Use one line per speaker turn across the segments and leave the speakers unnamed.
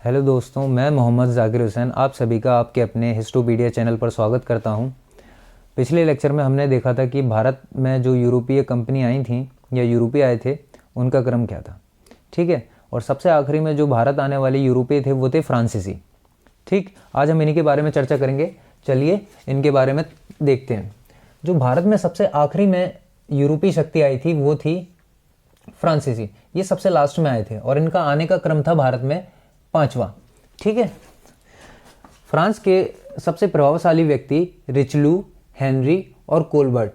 Hello दोस्तों, मैं मोहम्मद जाकिर हुसैन आप सभी का आपके अपने हिस्टोपीडिया चैनल पर स्वागत करता हूं। पिछले लेक्चर में हमने देखा था कि भारत में जो यूरोपीय कंपनी आई थी या यूरोपीय आए थे उनका क्रम क्या था। ठीक है, और सबसे आखिरी में जो भारत आने वाले यूरोपीय थे वो थे फ्रांसीसी। ठीक, आज हम इन्हीं के बारे में चर्चा करेंगे। चलिए इनके बारे में देखते हैं। जो भारत में सबसे आखिरी में यूरोपीय शक्ति आई थी वो थी फ्रांसीसी। ये सबसे लास्ट में आए थे और इनका आने का क्रम था भारत में 5वां। ठीक है, फ्रांस के सबसे प्रभावशाली व्यक्ति रिचलू, हेनरी और कोलबर्ट,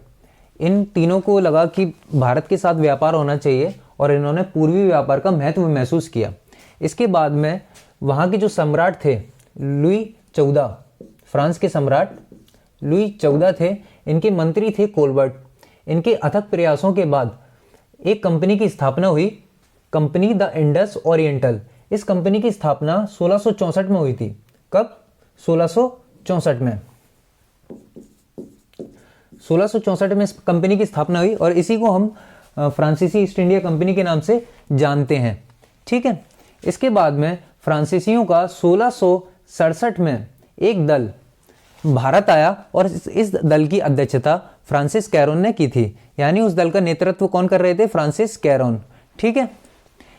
इन तीनों को लगा कि भारत के साथ व्यापार होना चाहिए और इन्होंने पूर्वी व्यापार का महत्व महसूस किया। इसके बाद में वहाँ के जो सम्राट थे लुई 14, फ्रांस के सम्राट लुई 14 थे, इनके मंत्री थे कोलबर्ट। इनके अथक प्रयासों के बाद एक कंपनी की स्थापना हुई, कंपनी द इंडस ओरिएंटल। इस कंपनी की स्थापना 1664 में हुई थी। कब? 1664 में। 1664 में इस कंपनी की स्थापना हुई और इसी को हम फ्रांसीसी ईस्ट इंडिया कंपनी के नाम से जानते हैं। ठीक है, इसके बाद में फ्रांसीसियों का 1667 में एक दल भारत आया और इस दल की अध्यक्षता फ्रांसिस कैरोन ने की थी। यानी उस दल का नेतृत्व कौन कर रहे थे? फ्रांसिस कैरोन। ठीक है,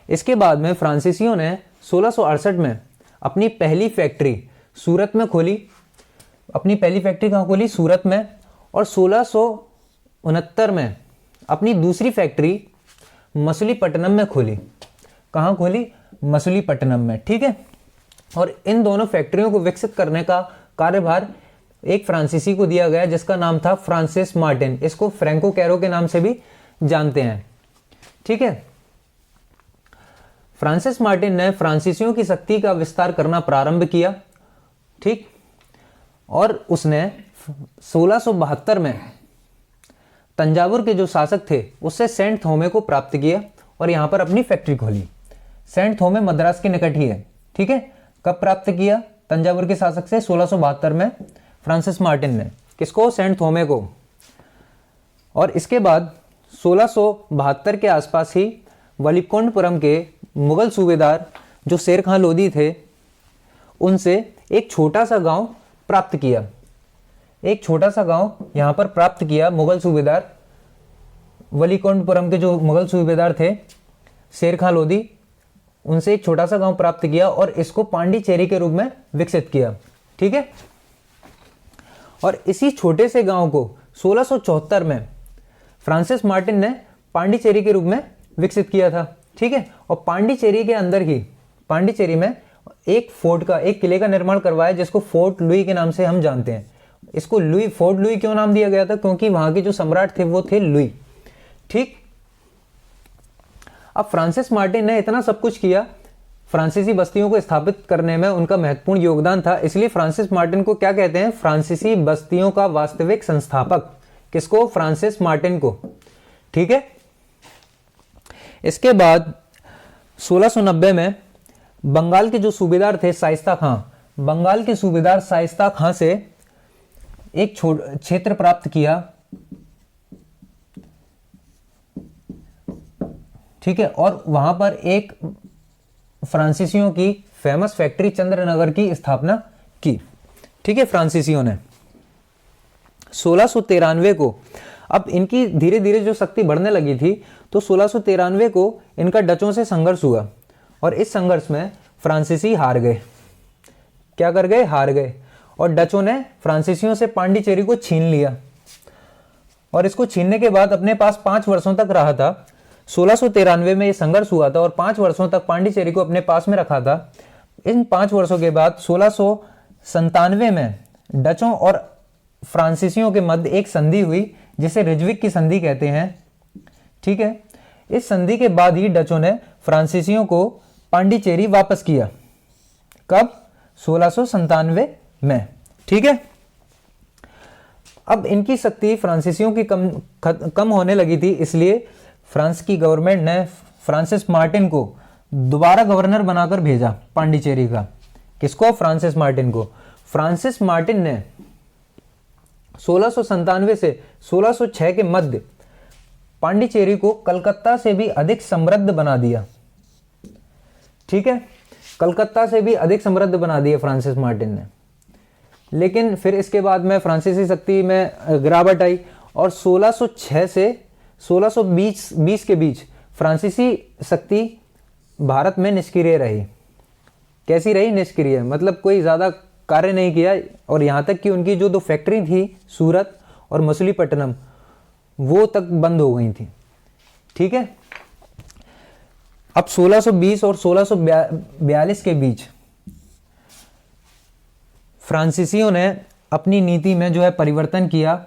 इसके बाद में फ्रांसीसियों ने 1668 में अपनी पहली फैक्ट्री सूरत में खोली। अपनी पहली फैक्ट्री कहाँ खोली? सूरत में। और 1669 में अपनी दूसरी फैक्ट्री मछलीपट्टनम में खोली। कहाँ खोली? मछलीपट्टनम में। ठीक है, और इन दोनों फैक्ट्रियों को विकसित करने का कार्यभार एक फ्रांसीसी को दिया गया जिसका नाम था फ्रांसिस मार्टिन। इसको फ्रैंको कैरो के नाम से भी जानते हैं। ठीक है, फ्रांसिस मार्टिन ने फ्रांसीसियों की शक्ति का विस्तार करना प्रारंभ किया। ठीक, और उसने 1672 में तंजावुर के जो शासक थे उससे सेंट थोमे को प्राप्त किया और यहां पर अपनी फैक्ट्री खोली। सेंट थोमे मद्रास के निकट ही है। ठीक है, कब प्राप्त किया? तंजावुर के शासक से 1672 में फ्रांसिस मार्टिन ने। किसको? सेंट थोमे को। और इसके बाद 1672 के आसपास ही वलीकोंडपुरम के मुगल सूबेदार जो शेर खां लोदी थे उनसे एक छोटा सा गांव प्राप्त किया। एक छोटा सा गांव यहां पर प्राप्त किया। मुगल सूबेदार वलीकोंडपुरम के जो मुगल सूबेदार थे शेर खां लोदी, उनसे एक छोटा सा गांव प्राप्त किया और इसको पांडिचेरी के रूप में विकसित किया। ठीक है, और इसी छोटे से गांव को 1674 में फ्रांसिस मार्टिन ने पांडिचेरी के रूप में विकसित किया था। ठीक है, और पांडिचेरी के अंदर ही पांडिचेरी में एक फोर्ट का, एक किले का निर्माण करवाया जिसको फोर्ट लुई के नाम से हम जानते हैं। इसको लुई, फोर्ट लुई क्यों नाम दिया गया था? क्योंकि वहां के जो सम्राट थे वो थे लुई। ठीक, अब फ्रांसिस मार्टिन ने इतना सब कुछ किया, फ्रांसीसी बस्तियों को स्थापित करने में उनका महत्वपूर्ण योगदान था, इसलिए फ्रांसिस मार्टिन को क्या कहते हैं? फ्रांसीसी बस्तियों का वास्तविक संस्थापक। किसको? फ्रांसिस मार्टिन को। ठीक है, इसके बाद 1690 में बंगाल के जो सूबेदार थे शाइस्ता खां, बंगाल के सूबेदार शाइस्ता खां से एक क्षेत्र प्राप्त किया। ठीक है, और वहां पर एक फ्रांसीसियों की फेमस फैक्ट्री चंद्रनगर की स्थापना की। ठीक है, फ्रांसीसियों ने 1693 को, अब इनकी धीरे धीरे जो शक्ति बढ़ने लगी थी तो 1693 को इनका डचों से संघर्ष हुआ और इस संघर्ष में फ्रांसीसी हार गए। क्या कर गए? हार गए। और डचों ने फ्रांसीसियों से पांडिचेरी को छीन लिया और इसको छीनने के बाद अपने पास 5 वर्षों तक रहा था। 1693 में ये संघर्ष हुआ था और 5 वर्षों तक पांडिचेरी को अपने पास में रखा था। इन 5 वर्षों के बाद 1697 में डचों और फ्रांसीसियों के मध्य एक संधि हुई जिसे रिजविक की संधि कहते हैं। ठीक है, इस संधि के बाद ही डचों ने फ्रांसीसियों को पांडिचेरी वापस किया। कब? 1697 में। ठीक है, अब इनकी शक्ति फ्रांसीसियों की कम होने लगी थी, इसलिए फ्रांस की गवर्नमेंट ने फ्रांसिस मार्टिन को दोबारा गवर्नर बनाकर भेजा पांडिचेरी का। किसको? फ्रांसिस मार्टिन को। फ्रांसिस मार्टिन ने 1697 से 1606 के मध्य पांडिचेरी को कलकत्ता से भी अधिक समृद्ध बना दिया। ठीक है, कलकत्ता से भी अधिक समृद्ध बना दिए फ्रांसिस मार्टिन ने। लेकिन फिर इसके बाद में फ्रांसीसी शक्ति में गिरावट आई और 1606 से 1620 के बीच फ्रांसीसी शक्ति भारत में निष्क्रिय रही। कैसी रही? निष्क्रिय, मतलब कोई ज़्यादा कार्य नहीं किया। और यहाँ तक कि उनकी जो 2 फैक्ट्री थी, सूरत और मछलीपट्टनम, वो तक बंद हो गई थी। ठीक है। अब 1620 और 1642 के बीच फ्रांसीसियों ने अपनी नीति में जो है परिवर्तन किया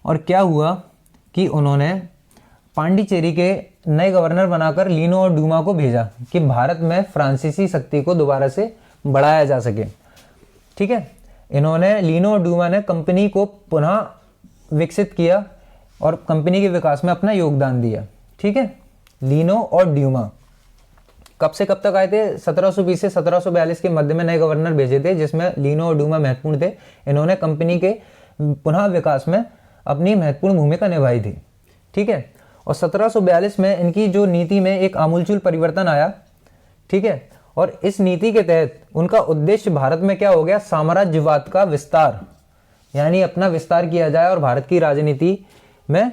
और क्या हुआ कि उन्होंने पांडिचेरी के नए गवर्नर बनाकर लीनो और डूमा को भेजा कि भारत में फ्रांसीसी शक्ति को दोबारा से बढ़ाया जा सके। ठीक है। इन्होंने, लीनो और डूमा ने कंपनी को पुनः विकसित किया और कंपनी के विकास में अपना योगदान दिया। ठीक है। लीनो और ड्यूमा कब से कब तक आए थे? 1720 से 1742 के मध्य में नए गवर्नर भेजे थे, जिसमें लीनो और डूमा महत्वपूर्ण थे। इन्होंने कंपनी के पुनः विकास में अपनी महत्वपूर्ण भूमिका निभाई थी। ठीक है। और 1742 में इनकी जो नीति में एक आमूलचूल परिवर्तन आया। ठीक है। और इस नीति के तहत उनका उद्देश्य भारत में क्या हो गया? साम्राज्यवाद का विस्तार, यानी अपना विस्तार किया जाए और भारत की राजनीति में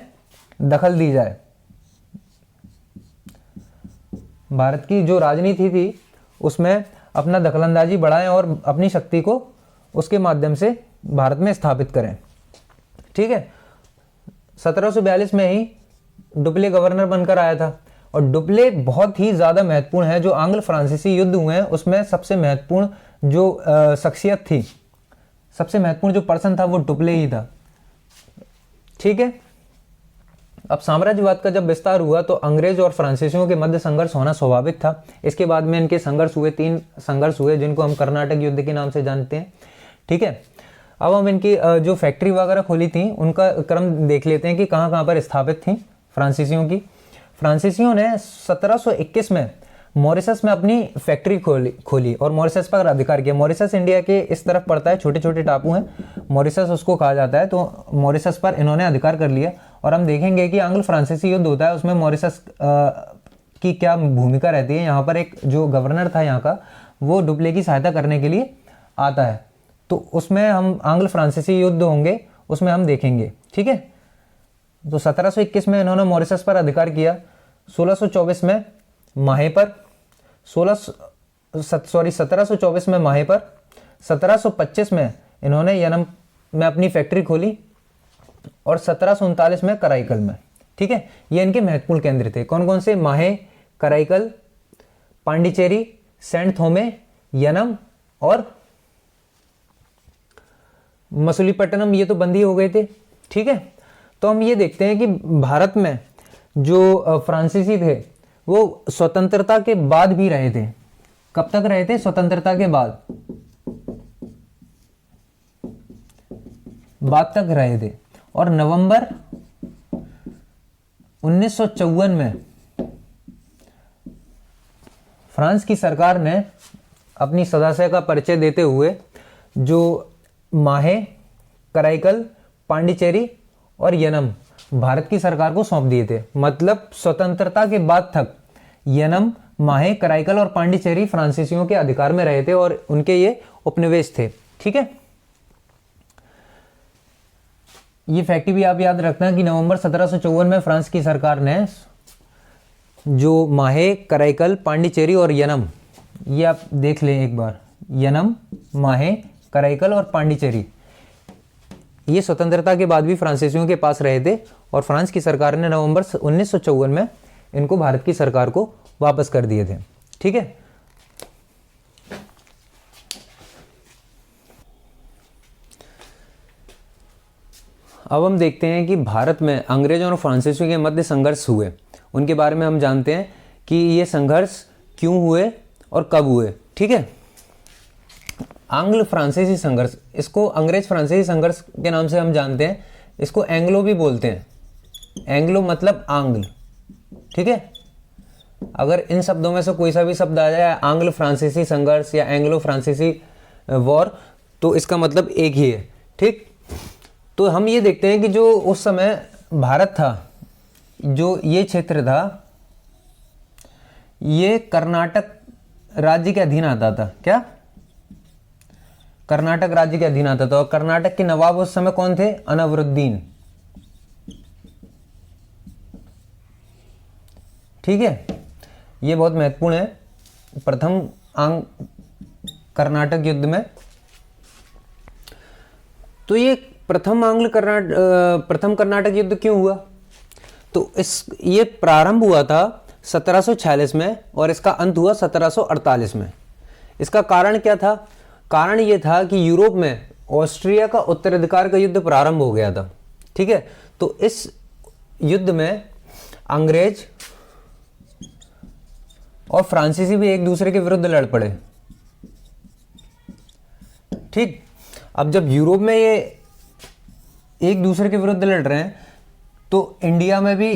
दखल दी जाए। भारत की जो राजनीति थी उसमें अपना दखलंदाजी बढ़ाएं और अपनी शक्ति को उसके माध्यम से भारत में स्थापित करें। ठीक है। 1742 में ही डुप्ले गवर्नर बनकर आया था और डुप्ले बहुत ही ज़्यादा महत्वपूर्ण है। जो आंग्ल फ्रांसीसी युद्ध हुए हैं उसमें सबसे महत्वपूर्ण जो शख्सियत थी, सबसे महत्वपूर्ण जो पर्सन था वो डुप्ले ही था। ठीक है। अब साम्राज्यवाद का जब विस्तार हुआ तो अंग्रेज और फ्रांसीसियों के मध्य संघर्ष होना स्वाभाविक था। इसके बाद में इनके संघर्ष हुए, 3 संघर्ष हुए, जिनको हम कर्नाटक युद्ध के नाम से जानते हैं। ठीक है। अब हम इनकी जो फैक्ट्री वगैरह खोली थी उनका क्रम देख लेते हैं कि कहाँ कहाँ पर स्थापित थी फ्रांसीसियों की। फ्रांसीसियों ने 1721 में मॉरिशस में अपनी फैक्ट्री खोली और मॉरिशस पर अधिकार किया। मॉरिशस इंडिया के इस तरफ पड़ता है, छोटे छोटे टापू हैं, मॉरिशस उसको कहा जाता है। तो मॉरिशस पर इन्होंने अधिकार कर लिया और हम देखेंगे कि आंग्ल फ्रांसीसी युद्ध होता है उसमें मॉरिशस की क्या भूमिका रहती है। यहाँ पर एक जो गवर्नर था यहाँ का, वो डुप्ले की सहायता करने के लिए आता है, तो उसमें हम आंग्ल फ्रांसीसी युद्ध होंगे उसमें हम देखेंगे। ठीक है। तो 1721 में इन्होंने मॉरिशस पर अधिकार किया, 1624 में माहे पर, 1724 में माहे पर, 1725 में इन्होंने यनम में अपनी फैक्ट्री खोली और 1739 में कराईकल में। ठीक है। ये इनके महत्वपूर्ण केंद्र थे। कौन कौन से? माहे, कराईकल, पांडिचेरी, सेंट थोमे, यनम और मछलीपट्टनम। ये तो बंदी हो गए थे। ठीक है। तो हम ये देखते हैं कि भारत में जो फ्रांसीसी थे वो स्वतंत्रता के बाद भी रहे थे। कब तक रहे थे? स्वतंत्रता के बाद तक रहे थे। और नवंबर 1954 में फ्रांस की सरकार ने अपनी सदाशय का परिचय देते हुए जो माहे, कराईकल, पांडिचेरी और यनम भारत की सरकार को सौंप दिए थे। मतलब स्वतंत्रता के बाद तक यनम, माहे, कराईकल और पांडिचेरी फ्रांसीसियों के अधिकार में रहे थे और उनके ये उपनिवेश थे। ठीक है। ये फैक्ट भी आप याद रखना कि नवंबर 1754 में फ्रांस की सरकार ने जो माहे, कराईकल, पांडिचेरी और यनम, ये आप देख लें एक बार, यनम, माहे, कराईकल और पांडिचेरी, ये स्वतंत्रता के बाद भी फ्रांसीसियों के पास रहे थे और फ्रांस की सरकार ने नवंबर 1954 में इनको भारत की सरकार को वापस कर दिए थे। ठीक है। अब हम देखते हैं कि भारत में अंग्रेजों और फ्रांसीसियों के मध्य संघर्ष हुए, उनके बारे में हम जानते हैं कि ये संघर्ष क्यों हुए और कब हुए। ठीक है। आंग्ल फ्रांसीसी संघर्ष, इसको अंग्रेज फ्रांसीसी संघर्ष के नाम से हम जानते हैं। इसको एंग्लो भी बोलते हैं। एंग्लो मतलब आंग्ल। ठीक है। अगर इन शब्दों में से कोई सा भी शब्द आ जाए, आंग्ल फ्रांसीसी संघर्ष या एंग्लो फ्रांसीसी वॉर, तो इसका मतलब एक ही है। ठीक। तो हम ये देखते हैं कि जो उस समय भारत था, जो ये क्षेत्र था, ये कर्नाटक राज्य के अधीन आता था। क्या? कर्नाटक राज्य के अधीन आता था। और कर्नाटक के नवाब उस समय कौन थे? अनवरुद्दीन। ठीक है, ये बहुत महत्वपूर्ण है। प्रथम कर्नाटक युद्ध में, तो ये प्रथम कर्नाटक युद्ध क्यों हुआ? तो ये प्रारंभ हुआ था 1746 में और इसका अंत हुआ 1748 में। इसका कारण क्या था? कारण ये था कि यूरोप में ऑस्ट्रिया का उत्तराधिकार का युद्ध प्रारंभ हो गया था। ठीक है, तो इस युद्ध में अंग्रेज और फ्रांसीसी भी एक दूसरे के विरुद्ध लड़ पड़े। ठीक, अब जब यूरोप में ये एक दूसरे के विरुद्ध लड़ रहे हैं तो इंडिया में भी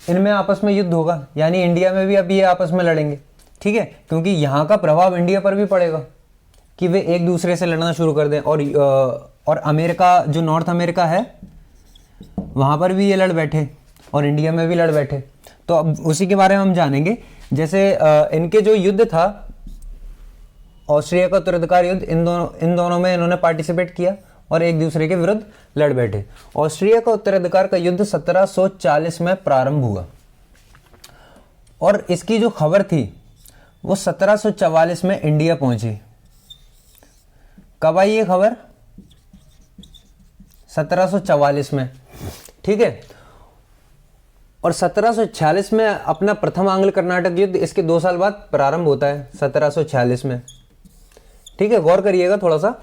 इनमें आपस में युद्ध होगा, यानी इंडिया में भी अब ये आपस में लड़ेंगे। ठीक है, क्योंकि यहाँ का प्रभाव इंडिया पर भी पड़ेगा कि वे एक दूसरे से लड़ना शुरू कर दें। और अमेरिका, जो नॉर्थ अमेरिका है, वहाँ पर भी ये लड़ बैठे और इंडिया में भी लड़ बैठे। तो अब उसी के बारे में हम जानेंगे। जैसे इनके जो युद्ध था, ऑस्ट्रिया का उत्तराधिकार युद्ध, इन दोनों में इन्होंने पार्टिसिपेट किया और एक दूसरे के विरुद्ध लड़ बैठे। ऑस्ट्रिया का उत्तराधिकार का युद्ध 1740 में प्रारंभ हुआ और इसकी जो खबर थी वो 1744 में इंडिया पहुंची। कब आई ये खबर? 1744 में। ठीक है, और 1746 में अपना प्रथम आंग्ल कर्नाटक युद्ध इसके 2 साल बाद प्रारंभ होता है, 1746 में। ठीक है, गौर करिएगा थोड़ा सा।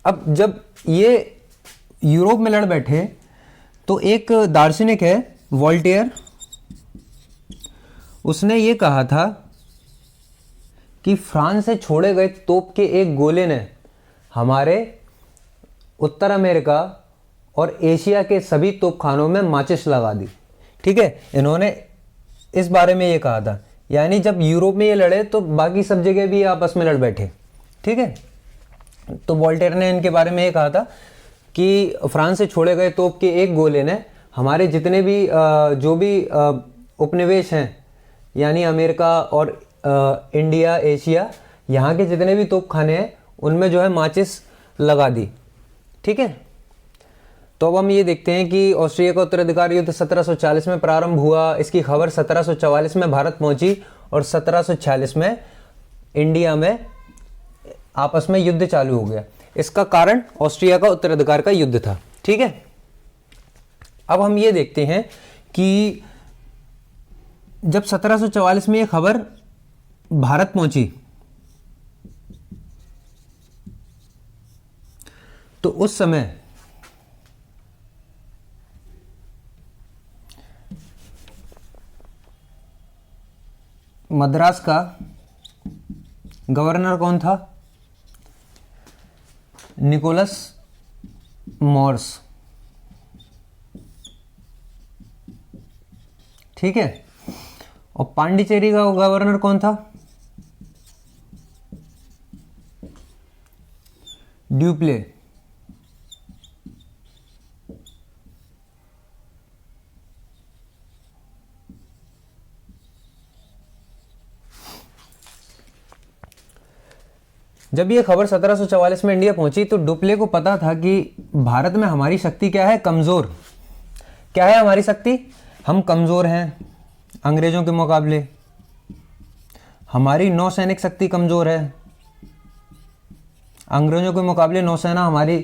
अब जब ये यूरोप में लड़ बैठे तो एक दार्शनिक है वोल्टेयर, उसने ये कहा था कि फ्रांस से छोड़े गए तोप के एक गोले ने हमारे उत्तर अमेरिका और एशिया के सभी तोपखानों में माचिस लगा दी। ठीक है, इन्होंने इस बारे में ये कहा था, यानी जब यूरोप में ये लड़े तो बाकी सब जगह भी आपस में लड़ बैठे। ठीक है, तो वोल्टेयर ने इनके बारे में ये कहा था कि फ्रांस से छोड़े गए तोप के एक गोले ने हमारे जितने भी जो भी उपनिवेश हैं, यानी अमेरिका और इंडिया, एशिया, यहाँ के जितने भी तोपखाने हैं उनमें जो है माचिस लगा दी। ठीक है, तो अब हम ये देखते हैं कि ऑस्ट्रिया का उत्तराधिकार युद्ध 1740 में प्रारंभ हुआ। इसकी खबर 1744 में भारत पहुंची और 1746 में इंडिया में आपस में युद्ध चालू हो गया। इसका कारण ऑस्ट्रिया का उत्तराधिकार का युद्ध था। ठीक है, अब हम ये देखते हैं कि जब 1744 में ये खबर भारत पहुंची तो उस समय मद्रास का गवर्नर कौन था? Nicholas Morse. ठीक है, और पांडिचेरी का गवर्नर कौन था? ड्यूप्ले। जब ये खबर 1744 में इंडिया पहुंची तो डुप्ले को पता था कि भारत में हमारी शक्ति क्या है? कमजोर। क्या है हमारी शक्ति? हम कमजोर हैं अंग्रेजों के मुकाबले। हमारी नौसैनिक शक्ति कमजोर है, अंग्रेजों के मुकाबले नौसेना हमारी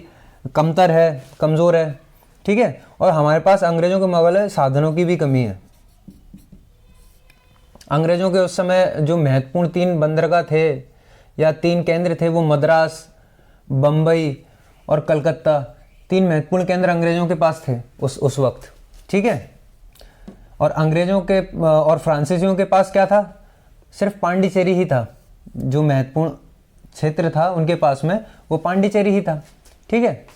कमतर है, कमजोर है। ठीक है, और हमारे पास अंग्रेजों के मुकाबले साधनों की भी कमी है। अंग्रेजों के उस समय जो महत्वपूर्ण 3 बंदरगाह थे या 3 केंद्र थे, वो मद्रास, बम्बई और कलकत्ता, 3 महत्वपूर्ण केंद्र अंग्रेजों के पास थे उस वक्त। ठीक है, और अंग्रेजों के और फ्रांसीसियों के पास क्या था? सिर्फ पांडिचेरी ही था। जो महत्वपूर्ण क्षेत्र था उनके पास में वो पांडिचेरी ही था। ठीक है,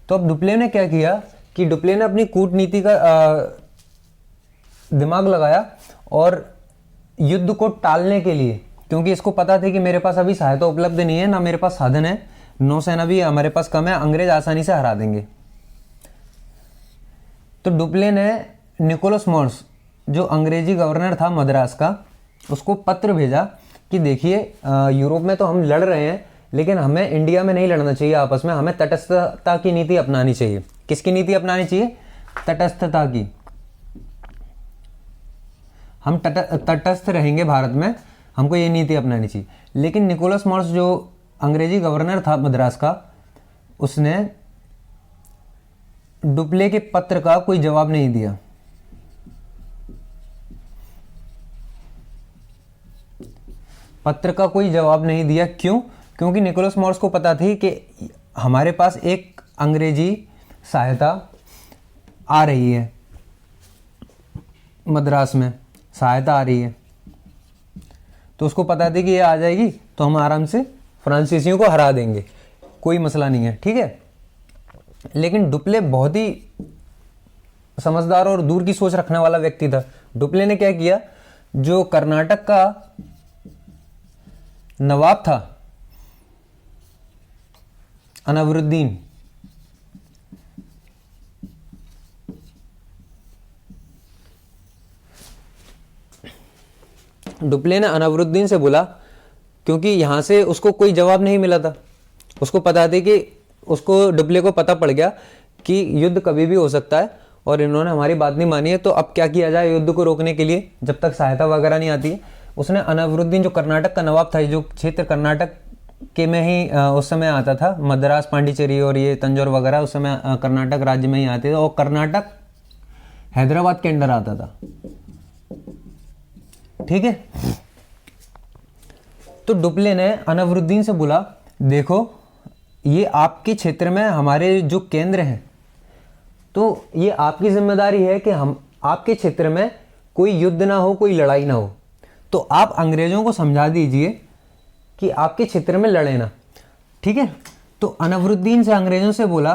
तो अब डुप्ले ने क्या किया कि डुप्ले ने अपनी कूटनीति का दिमाग लगाया और युद्ध को टालने के लिए, क्योंकि इसको पता था कि मेरे पास अभी सहायता उपलब्ध नहीं है, ना मेरे पास साधन है, नौसेना भी हमारे पास कम है, अंग्रेज आसानी से हरा देंगे। तो डुप्ले ने निकोलस मॉर्स, जो अंग्रेजी गवर्नर था मद्रास का, उसको पत्र भेजा कि देखिए यूरोप में तो हम लड़ रहे हैं, लेकिन हमें इंडिया में नहीं लड़ना चाहिए आपस में, हमें तटस्थता की नीति अपनानी चाहिए। किसकी नीति अपनानी चाहिए? तटस्थता की। हम तटस्थ रहेंगे भारत में, हमको ये नीति अपनानी चाहिए। लेकिन निकोलस मॉर्स जो अंग्रेजी गवर्नर था मद्रास का, उसने डुप्ले के पत्र का कोई जवाब नहीं दिया। पत्र का कोई जवाब नहीं दिया। क्यों? क्योंकि निकोलस मॉर्स को पता थी कि हमारे पास एक अंग्रेजी सहायता आ रही है, मद्रास में सहायता आ रही है, तो उसको पता थी कि ये आ जाएगी तो हम आराम से फ्रांसीसियों को हरा देंगे, कोई मसला नहीं है, ठीक है। लेकिन डुप्ले बहुत ही समझदार और दूर की सोच रखने वाला व्यक्ति था। डुप्ले ने क्या किया, जो कर्नाटक का नवाब था अनावरुद्दीन, डुप्ले ने अनावरुद्दीन से बोला, क्योंकि यहां से उसको कोई जवाब नहीं मिला था, उसको पता थी कि उसको डुप्ले को पता पड़ गया कि युद्ध कभी भी हो सकता है और इन्होंने हमारी बात नहीं मानी है, तो अब क्या किया जाए युद्ध को रोकने के लिए जब तक सहायता वगैरह नहीं आती है। उसने अनावरुद्दीन जो कर्नाटक का नवाब था, जो क्षेत्र कर्नाटक के में ही उस समय आता था, मद्रास, पांडिचेरी और ये तंजौर वगैरह उस समय कर्नाटक राज्य में ही आते थे, और कर्नाटक हैदराबाद के अंडर आता था, ठीक है। तो डुप्ले ने अनावरुद्दीन से बोला, देखो ये आपके क्षेत्र में हमारे जो केंद्र हैं, तो ये आपकी जिम्मेदारी है कि हम आपके क्षेत्र में कोई युद्ध ना हो, कोई लड़ाई ना हो, तो आप अंग्रेजों को समझा दीजिए कि आपके क्षेत्र में लड़े ना, ठीक है। तो अनावरुद्दीन से अंग्रेजों से बोला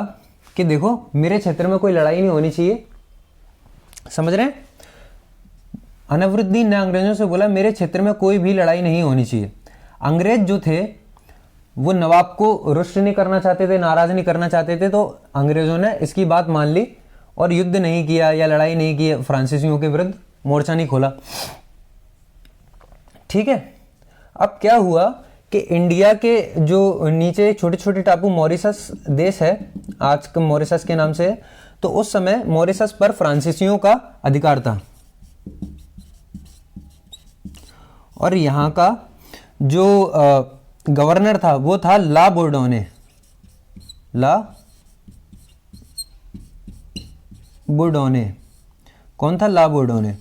कि देखो मेरे क्षेत्र में कोई लड़ाई नहीं होनी चाहिए, समझ रहे हैं। अनावरुद्दीन ने अंग्रेजों से बोला मेरे क्षेत्र में कोई भी लड़ाई नहीं होनी चाहिए। अंग्रेज जो थे वो नवाब को रुष्ट नहीं करना चाहते थे, नाराज नहीं करना चाहते थे, तो अंग्रेजों ने इसकी बात मान ली और युद्ध नहीं किया या लड़ाई नहीं की, फ्रांसीसियों के विरुद्ध मोर्चा नहीं खोला, ठीक है। अब क्या हुआ कि इंडिया के जो नीचे छोटे छोटे टापू मॉरिशस देश है, आज का मॉरिशस के नाम से है, तो उस समय मॉरिशस पर फ्रांसीसियों का अधिकार था, और यहाँ का जो गवर्नर था वो था ला बोर्डोने। ला बोर्डोने कौन था? ला बोर्डोने।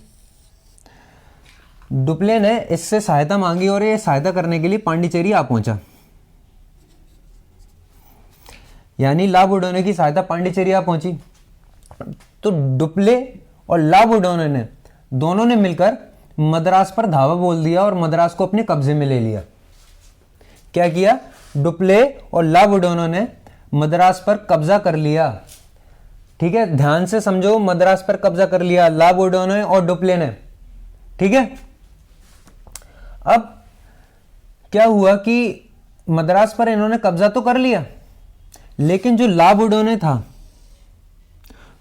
डुप्ले ने इससे सहायता मांगी और ये सहायता करने के लिए पांडिचेरी आ पहुंचा, यानी ला बोर्डोने की सहायता पांडिचेरी आ पहुंची। तो डुप्ले और ला बोर्डोने ने दोनों ने मिलकर मद्रास पर धावा बोल दिया और मद्रास को अपने कब्जे में ले लिया। क्या किया? डुप्ले और ला बोर्डोने ने मद्रास पर कब्जा कर लिया, ठीक है, ध्यान से समझो, मद्रास पर कब्जा कर लिया ला बोर्डोने और डुप्ले ने, ठीक है। अब क्या हुआ कि मद्रास पर इन्होंने कब्जा तो कर लिया, लेकिन जो ला बोर्डोने था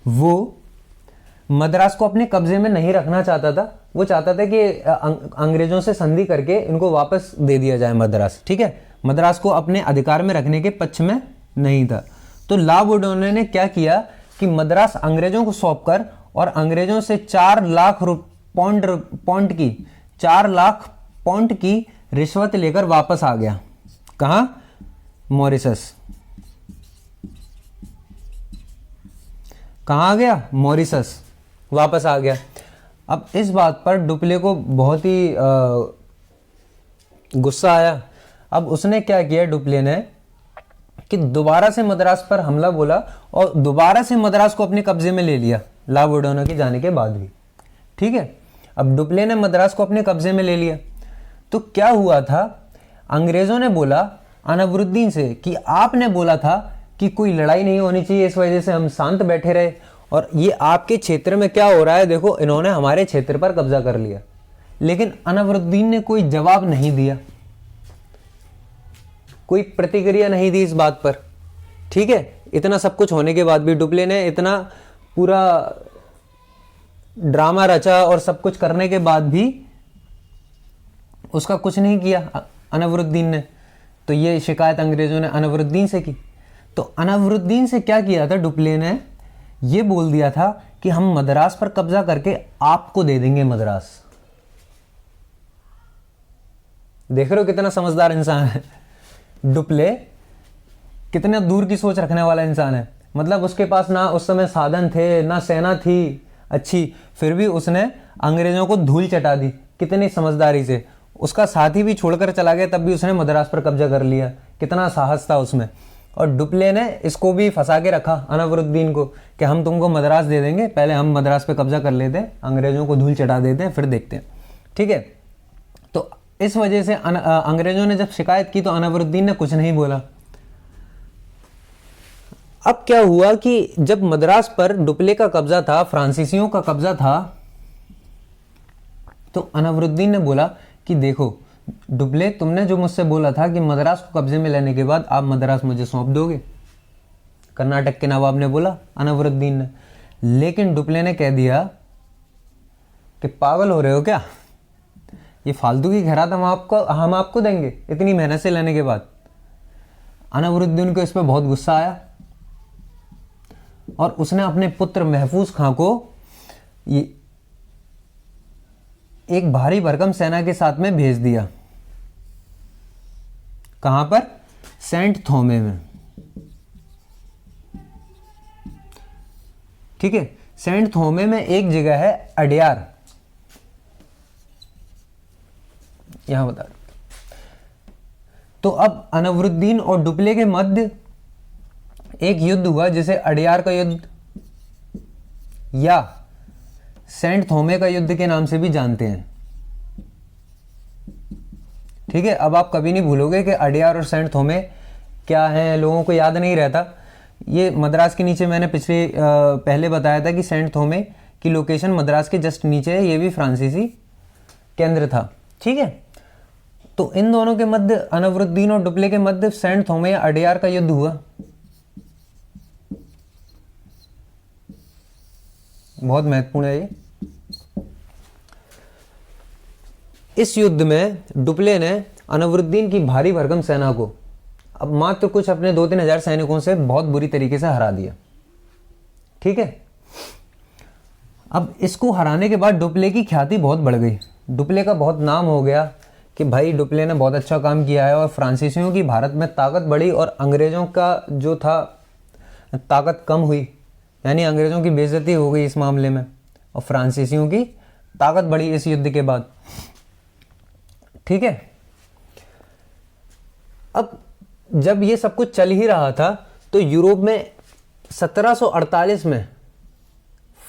वो मद्रास को अपने कब्जे में नहीं रखना चाहता था। वो चाहता था कि अंग्रेजों से संधि करके इनको वापस दे दिया जाए मद्रास, ठीक है, मद्रास को अपने अधिकार में रखने के पक्ष में नहीं था। तो ला बोर्डोने ने क्या किया कि मद्रास अंग्रेजों को सौंपकर और अंग्रेजों से 4 लाख पौंड की रिश्वत लेकर वापस आ गया। कहां? मॉरिशस। कहां आ गया? मॉरिशस वापस आ गया। अब इस बात पर डुप्ले को बहुत ही गुस्सा आया। अब उसने क्या किया डुप्ले ने कि दोबारा से मद्रास पर हमला बोला और दोबारा से मद्रास को अपने कब्जे में ले लिया, ला बोर्डोने के जाने के बाद भी, ठीक है। अब डुप्ले ने मद्रास को अपने कब्जे में ले लिया। तो क्या हुआ था, अंग्रेजों ने बोला अनावरुद्दीन से कि आपने बोला था कि कोई लड़ाई नहीं होनी चाहिए, इस वजह से हम शांत बैठे रहे, और ये आपके क्षेत्र में क्या हो रहा है, देखो इन्होंने हमारे क्षेत्र पर कब्जा कर लिया। लेकिन अनावरुद्दीन ने कोई जवाब नहीं दिया, कोई प्रतिक्रिया नहीं दी इस बात पर, ठीक है। इतना सब कुछ होने के बाद भी डुप्ले ने इतना पूरा ड्रामा रचा और सब कुछ करने के बाद भी उसका कुछ नहीं किया अनवरुद्दीन ने। तो ये शिकायत अंग्रेज़ों ने अनवरुद्दीन से की। तो अनवरुद्दीन से क्या किया था डुप्ले ने, ये बोल दिया था कि हम मद्रास पर कब्जा करके आपको दे देंगे मद्रास। देख रहे हो कितना समझदार इंसान है डुप्ले, कितना दूर की सोच रखने वाला इंसान है। मतलब उसके पास ना उस समय साधन थे, ना सेना थी अच्छी, फिर भी उसने अंग्रेजों को धूल चटा दी कितनी समझदारी से। उसका साथी भी छोड़कर चला गया, तब भी उसने मद्रास पर कब्जा कर लिया। कितना साहस था उसमें। और डुप्ले ने इसको भी फंसा के रखा अनवरुद्दीन को कि हम तुमको मद्रास दे देंगे, पहले हम मद्रास पे कब्जा कर लेते हैं, अंग्रेजों को धूल चटा देते हैं, फिर देखते हैं। ठीक है। तो इस वजह से अंग्रेजों ने जब शिकायत की तो अनवरुद्दीन ने कुछ नहीं बोला। अब क्या हुआ कि जब मद्रास पर डुप्ले का कब्जा था, फ्रांसीसियों का कब्जा था, तो अनवरुद्दीन ने बोला कि देखो डुप्ले, तुमने जो मुझसे बोला था कि मद्रास को कब्जे में लेने के बाद आप मद्रास मुझे सौंप दोगे, कर्नाटक के नवाब ने बोला अनवरुद्दीन ने। लेकिन डुप्ले ने कह दिया कि पागल हो रहे हो क्या, ये फालतू की खैरात हम आपको देंगे इतनी मेहनत से लेने के बाद। अनवरुद्दीन को इस पर बहुत गुस्सा आया और उसने अपने पुत्र महफूज खां को ये एक भारी भरकम सेना के साथ में भेज दिया। कहां पर? सेंट थोमे में। ठीक है। सेंट थोमे में एक जगह है अडियार, यहां बता। तो अब अनवरुद्दीन और डुप्ले के मध्य एक युद्ध हुआ जिसे अडियार का युद्ध या सेंट थोमे का युद्ध के नाम से भी जानते हैं। ठीक है। अब आप कभी नहीं भूलोगे कि अडियार और सेंट थोमे क्या हैं, लोगों को याद नहीं रहता। ये मद्रास के नीचे मैंने पहले बताया था कि सेंट थोमे की लोकेशन मद्रास के जस्ट नीचे है, ये भी फ्रांसीसी केंद्र था। ठीक है। तो इन दोनों के मध्य, अनवरुद्दीन और डुप्ले के मध्य सेंट थोमे या अडियार का युद्ध हुआ। बहुत महत्वपूर्ण है ये। इस युद्ध में डुप्ले ने अनवरुद्दीन की भारी भरकम सेना को अब मात्र कुछ अपने 2-3 हजार सैनिकों से बहुत बुरी तरीके से हरा दिया। ठीक है। अब इसको हराने के बाद डुप्ले की ख्याति बहुत बढ़ गई, डुप्ले का बहुत नाम हो गया कि भाई डुप्ले ने बहुत अच्छा काम किया है। और फ्रांसीसियों की भारत में ताकत बढ़ी और अंग्रेजों का जो था ताकत कम हुई, यानी अंग्रेजों की बेइज्जती हो गई इस मामले में और फ्रांसीसियों की ताकत बढ़ी इस युद्ध के बाद। ठीक है। अब जब ये सब कुछ चल ही रहा था तो यूरोप में 1748 में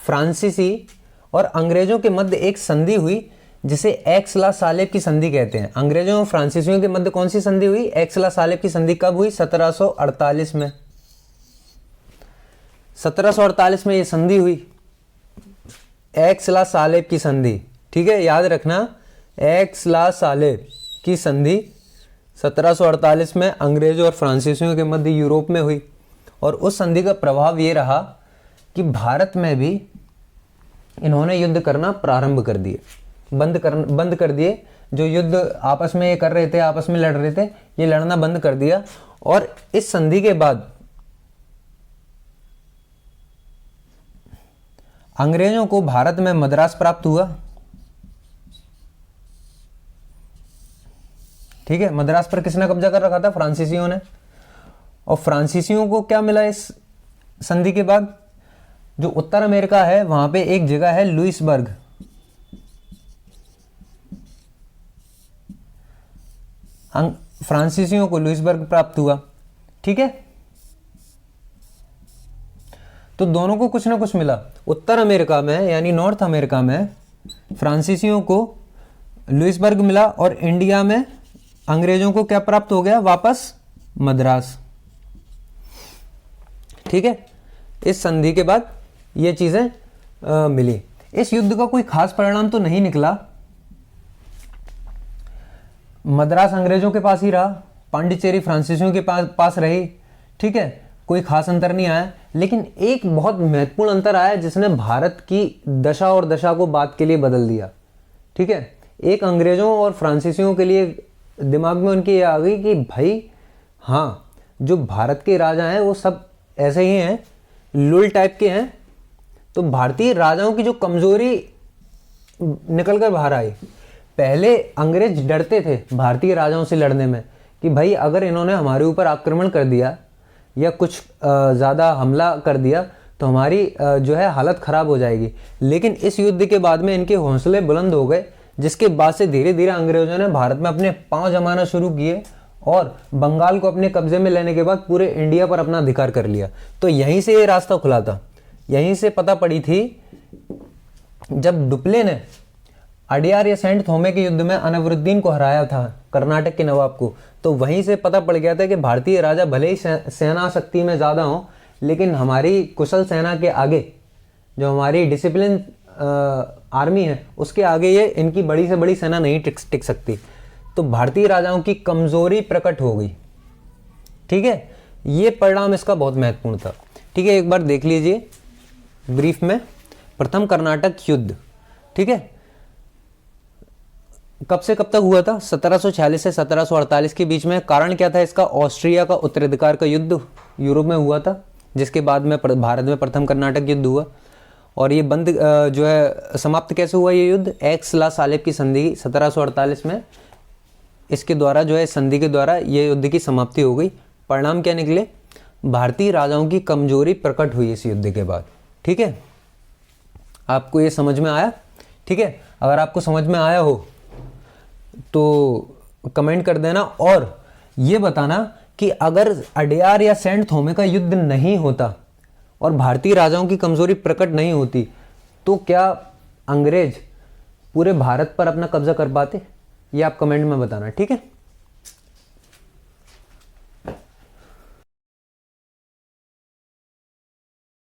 फ्रांसीसी और अंग्रेजों के मध्य एक संधि हुई जिसे एक्स-ला-सालेब की संधि कहते हैं। अंग्रेजों और फ्रांसीसियों के मध्य कौन सी संधि हुई? एक्स-ला-सालेब की संधि कब हुई? 1748 में। 1748 में ये संधि हुई, एक्स-ला-सालेब की संधि। ठीक है, याद रखना, एक्स-ला-सालेब की संधि 1748 में अंग्रेजों और फ्रांसीसियों के मध्य यूरोप में हुई। और उस संधि का प्रभाव ये रहा कि भारत में भी इन्होंने युद्ध करना प्रारंभ कर दिए, बंद कर दिए। जो युद्ध आपस में ये कर रहे थे, आपस में लड़ रहे थे, ये लड़ना बंद कर दिया। और इस संधि के बाद अंग्रेजों को भारत में मद्रास प्राप्त हुआ। ठीक है। मद्रास पर किसने कब्जा कर रखा था? फ्रांसीसियों ने। और फ्रांसीसियों को क्या मिला इस संधि के बाद? जो उत्तर अमेरिका है वहां पे एक जगह है लुइसबर्ग। फ्रांसीसियों को लुइसबर्ग प्राप्त हुआ। ठीक है। तो दोनों को कुछ ना कुछ मिला। उत्तर अमेरिका में यानी नॉर्थ अमेरिका में फ्रांसीसियों को लुइसबर्ग मिला और इंडिया में अंग्रेजों को क्या प्राप्त हो गया? वापस मद्रास। ठीक है। इस संधि के बाद ये चीजें मिली। इस युद्ध का कोई खास परिणाम तो नहीं निकला। मद्रास अंग्रेजों के पास ही रहा, पांडिचेरी फ्रांसीसियों के पास रही। ठीक है, कोई खास अंतर नहीं आया। लेकिन एक बहुत महत्वपूर्ण अंतर आया जिसने भारत की दशा और दशा को बात के लिए बदल दिया। ठीक है, एक अंग्रेज़ों और फ्रांसीसियों के लिए दिमाग में उनकी ये आ गई कि भाई हाँ, जो भारत के राजा हैं वो सब ऐसे ही हैं, लुल टाइप के हैं। तो भारतीय राजाओं की जो कमज़ोरी निकल कर बाहर आई। पहले अंग्रेज डरते थे भारतीय राजाओं से लड़ने में कि भाई अगर इन्होंने हमारे ऊपर आक्रमण कर दिया या कुछ ज़्यादा हमला कर दिया तो हमारी जो है हालत ख़राब हो जाएगी। लेकिन इस युद्ध के बाद में इनके हौसले बुलंद हो गए, जिसके बाद से धीरे धीरे अंग्रेजों ने भारत में अपने पांव जमाना शुरू किए और बंगाल को अपने कब्जे में लेने के बाद पूरे इंडिया पर अपना अधिकार कर लिया। तो यहीं से ये रास्ता खुला था, यहीं से पता पड़ी थी जब डुप्ले ने अडियार या सेंट थोमे के युद्ध में अनवरुद्दीन को हराया था, कर्नाटक के नवाब को। तो वहीं से पता पड़ गया था कि भारतीय राजा भले ही सेना शक्ति में ज़्यादा हों, लेकिन हमारी कुशल सेना के आगे, जो हमारी डिसिप्लिन आर्मी है, उसके आगे ये इनकी बड़ी से बड़ी सेना नहीं टिक सकती। तो भारतीय राजाओं की कमजोरी प्रकट हो गई। ठीक है, ये परिणाम इसका बहुत महत्वपूर्ण था। ठीक है, एक बार देख लीजिए ब्रीफ में, प्रथम कर्नाटक युद्ध। ठीक है, कब से कब तक हुआ था? 1746 से 1748 के बीच में। कारण क्या था इसका? ऑस्ट्रिया का उत्तराधिकार का युद्ध यूरोप में हुआ था, जिसके बाद में भारत में प्रथम कर्नाटक युद्ध हुआ। और ये बंद जो है समाप्त कैसे हुआ ये युद्ध? एक्स ला सालेब की संधि 1748 में, इसके द्वारा जो है संधि के द्वारा ये युद्ध की समाप्ति हो गई। परिणाम क्या निकले? भारतीय राजाओं की कमजोरी प्रकट हुई इस युद्ध के बाद। ठीक है, आपको ये समझ में आया? ठीक है, अगर आपको समझ में आया हो तो कमेंट कर देना और ये बताना कि अगर अडियार या सेंट थोमे का युद्ध नहीं होता और भारतीय राजाओं की कमजोरी प्रकट नहीं होती तो क्या अंग्रेज पूरे भारत पर अपना कब्जा कर पाते? ये आप कमेंट में बताना। ठीक है।